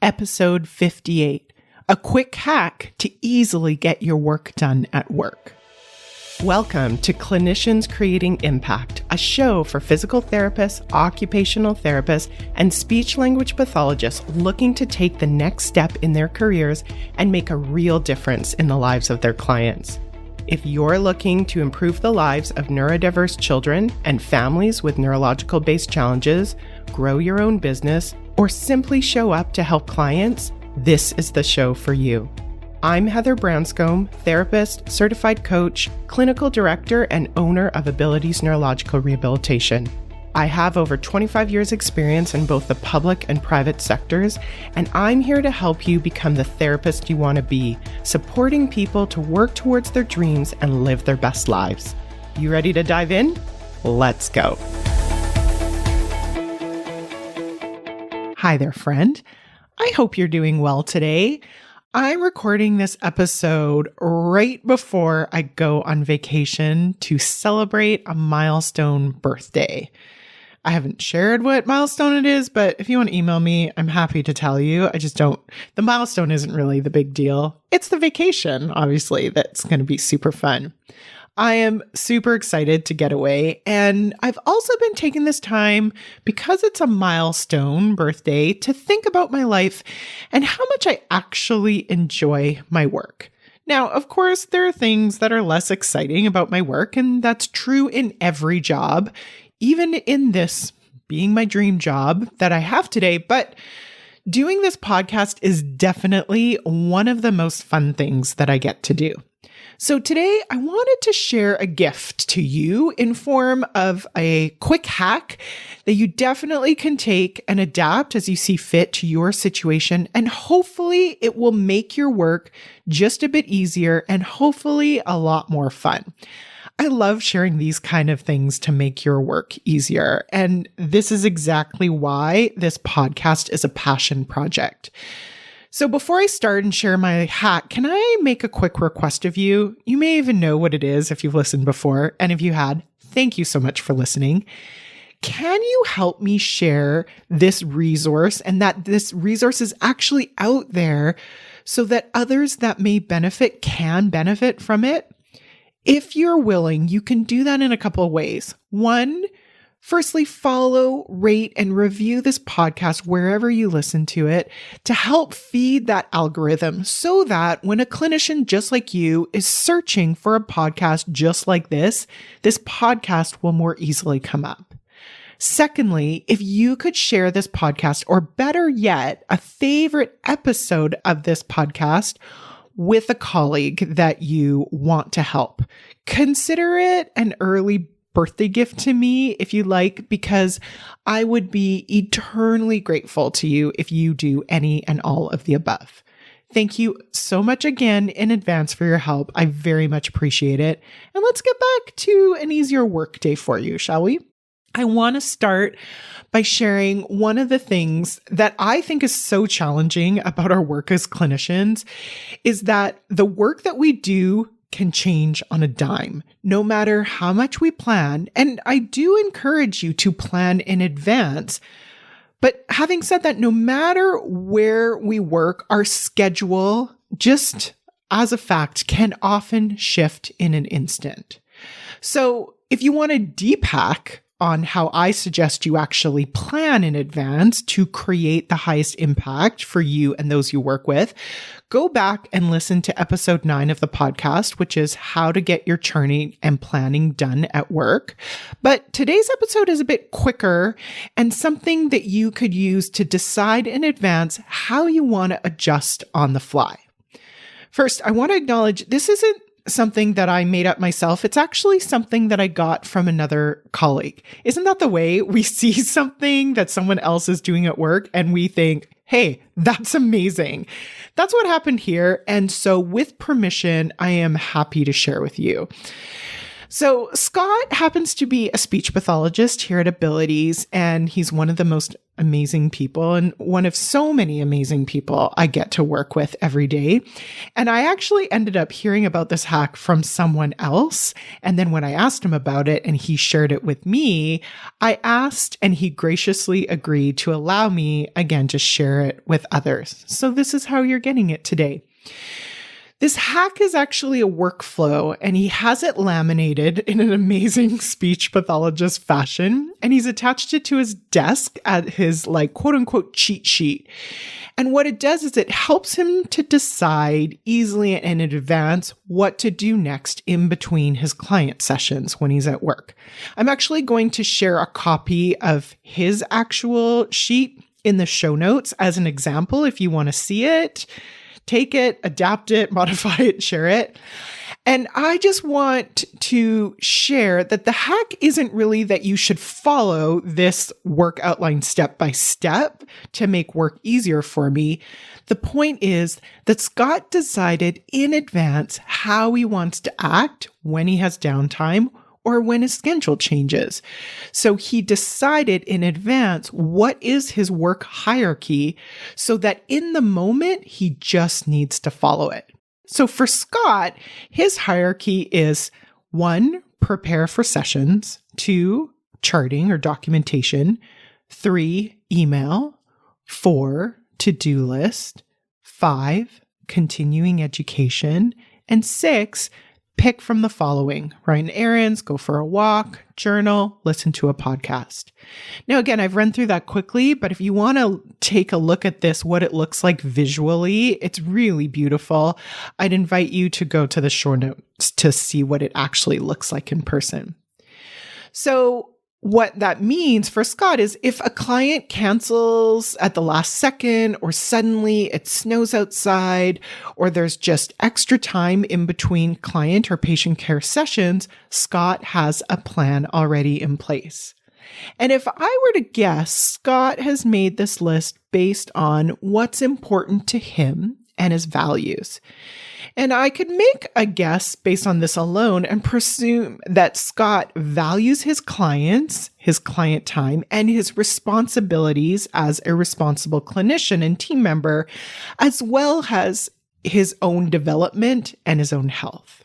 episode 58, a quick hack to easily get your work done at work. Welcome to Clinicians Creating Impact, a show for physical therapists, occupational therapists, and speech-language pathologists looking to take the next step in their careers and make a real difference in the lives of their clients. If you're looking to improve the lives of neurodiverse children and families with neurological-based challenges, grow your own business, or simply show up to help clients, this is the show for you. I'm Heather Branscombe, therapist, certified coach, clinical director, and owner of Abilities Neurological Rehabilitation. I have over 25 years experience in both the public and private sectors, and I'm here to help you become the therapist you want to be, supporting people to work towards their dreams and live their best lives. You ready to dive in? Let's go. Hi there, friend. I hope you're doing well today. I'm recording this episode right before I go on vacation to celebrate a milestone birthday. I haven't shared what milestone it is, but if you want to email me, I'm happy to tell you. The milestone isn't really the big deal. It's the vacation, obviously, that's going to be super fun. I am super excited to get away, and I've also been taking this time, because it's a milestone birthday, to think about my life and how much I actually enjoy my work. Now, of course, there are things that are less exciting about my work, and that's true in every job, even in this being my dream job that I have today, but doing this podcast is definitely one of the most fun things that I get to do. So today I wanted to share a gift to you in form of a quick hack that you definitely can take and adapt as you see fit to your situation. And hopefully it will make your work just a bit easier and hopefully a lot more fun. I love sharing these kind of things to make your work easier. And this is exactly why this podcast is a passion project. So before I start and share my hack, can I make a quick request of you? You may even know what it is if you've listened before. And if you had, thank you so much for listening. Can you help me share this resource and that this resource is actually out there so that others that may benefit can benefit from it? If you're willing, you can do that in a couple of ways. One, firstly, follow, rate, and review this podcast wherever you listen to it to help feed that algorithm so that when a clinician just like you is searching for a podcast just like this podcast will more easily come up. Secondly, if you could share this podcast, or better yet, a favorite episode of this podcast with a colleague that you want to help, consider it an early birthday gift to me if you like, because I would be eternally grateful to you if you do any and all of the above. Thank you so much again in advance for your help. I very much appreciate it. And let's get back to an easier work day for you, shall we? I want to start by sharing one of the things that I think is so challenging about our work as clinicians is that the work that we do can change on a dime, no matter how much we plan. And I do encourage you to plan in advance. But having said that, no matter where we work, our schedule, just as a fact, can often shift in an instant. So if you want a deep hack on how I suggest you actually plan in advance to create the highest impact for you and those you work with, go back and listen to episode 9 of the podcast, which is how to get your charting and planning done at work. But today's episode is a bit quicker and something that you could use to decide in advance how you want to adjust on the fly. First, I want to acknowledge this isn't something that I made up myself. It's actually something that I got from another colleague. Isn't that the way we see something that someone else is doing at work and we think, hey, that's amazing? That's what happened here. And so with permission, I am happy to share with you. So Scott happens to be a speech pathologist here at Abilities, and he's one of the most amazing people and one of so many amazing people I get to work with every day. And I actually ended up hearing about this hack from someone else. And then when I asked him about it and he shared it with me, I asked and he graciously agreed to allow me again to share it with others. So this is how you're getting it today. This hack is actually a workflow, and he has it laminated in an amazing speech pathologist fashion, and he's attached it to his desk at his quote unquote cheat sheet. And what it does is it helps him to decide easily and in advance what to do next in between his client sessions when he's at work. I'm actually going to share a copy of his actual sheet in the show notes as an example if you want to see it. Take it, adapt it, modify it, share it. And I just want to share that the hack isn't really that you should follow this work outline step by step to make work easier for me. The point is that Scott decided in advance how he wants to act when he has downtime or when his schedule changes. So he decided in advance what is his work hierarchy so that in the moment, he just needs to follow it. So for Scott, his hierarchy is 1, prepare for sessions, 2, charting or documentation, 3, email, 4, to-do list, 5, continuing education, and 6, pick from the following: run errands, go for a walk, journal, listen to a podcast. Now, again, I've run through that quickly, but if you want to take a look at this, what it looks like visually, it's really beautiful. I'd invite you to go to the show notes to see what it actually looks like in person. So what that means for Scott is if a client cancels at the last second, or suddenly it snows outside, or there's just extra time in between client or patient care sessions, Scott has a plan already in place. And if I were to guess, Scott has made this list based on what's important to him and his values. And I could make a guess based on this alone and presume that Scott values his clients, his client time, and his responsibilities as a responsible clinician and team member, as well as his own development and his own health.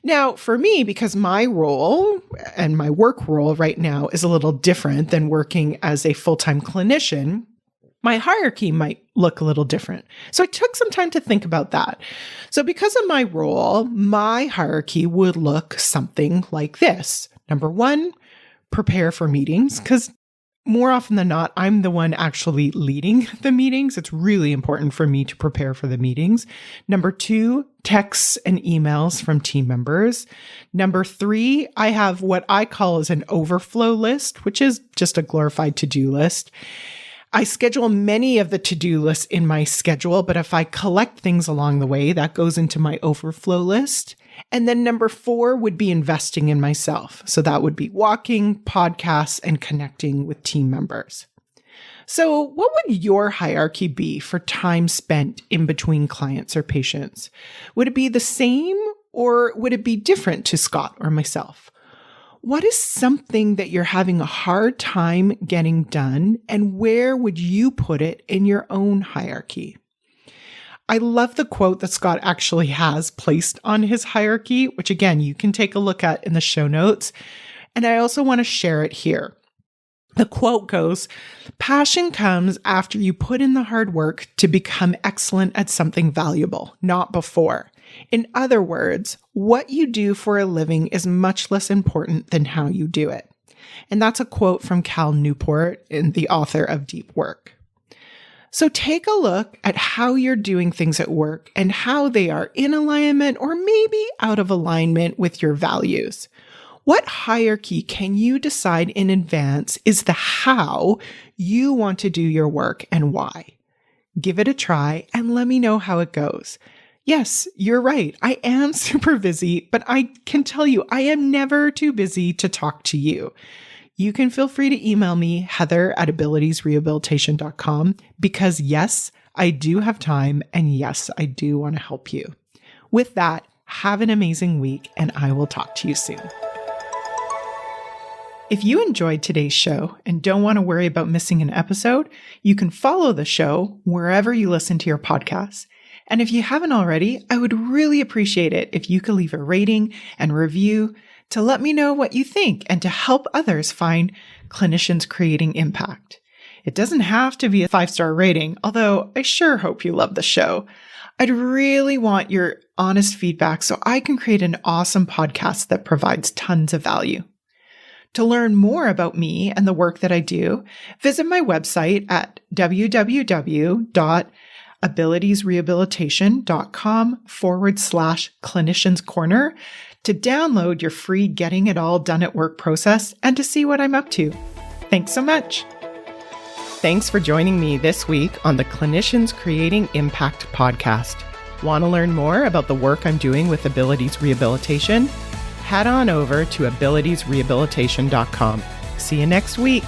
Now, for me, because my role and my work role right now is a little different than working as a full-time clinician, my hierarchy might look a little different. So I took some time to think about that. So because of my role, my hierarchy would look something like this. Number 1, prepare for meetings, because more often than not, I'm the one actually leading the meetings. It's really important for me to prepare for the meetings. Number 2, texts and emails from team members. Number 3, I have what I call as an overflow list, which is just a glorified to-do list. I schedule many of the to-do lists in my schedule, but if I collect things along the way, that goes into my overflow list. And then number 4 would be investing in myself. So that would be walking, podcasts, and connecting with team members. So what would your hierarchy be for time spent in between clients or patients? Would it be the same, or would it be different to Scott or myself? What is something that you're having a hard time getting done, and where would you put it in your own hierarchy? I love the quote that Scott actually has placed on his hierarchy, which again, you can take a look at in the show notes. And I also want to share it here. The quote goes, "Passion comes after you put in the hard work to become excellent at something valuable, not before. In other words, what you do for a living is much less important than how you do it." And that's a quote from Cal Newport, the author of Deep Work. So take a look at how you're doing things at work and how they are in alignment or maybe out of alignment with your values. What hierarchy can you decide in advance is the how you want to do your work and why? Give it a try and let me know how it goes. Yes, you're right. I am super busy, but I can tell you, I am never too busy to talk to you. You can feel free to email me, heather@abilitiesrehabilitation.com, because yes, I do have time, and yes, I do want to help you. With that, Have an amazing week, and I will talk to you soon. If you enjoyed today's show and don't want to worry about missing an episode, you can follow the show wherever you listen to your podcasts. And if you haven't already, I would really appreciate it if you could leave a rating and review to let me know what you think and to help others find clinicians creating impact. It doesn't have to be a 5-star rating, although I sure hope you love the show. I'd really want your honest feedback so I can create an awesome podcast that provides tons of value. To learn more about me and the work that I do, visit my website at www.abilitiesrehabilitation.com/clinicians corner to download your free Getting It All Done at Work process and to see what I'm up to. Thanks so much. Thanks for joining me this week on the Clinicians Creating Impact podcast. Want to learn more about the work I'm doing with Abilities Rehabilitation? Head on over to abilitiesrehabilitation.com. See you next week.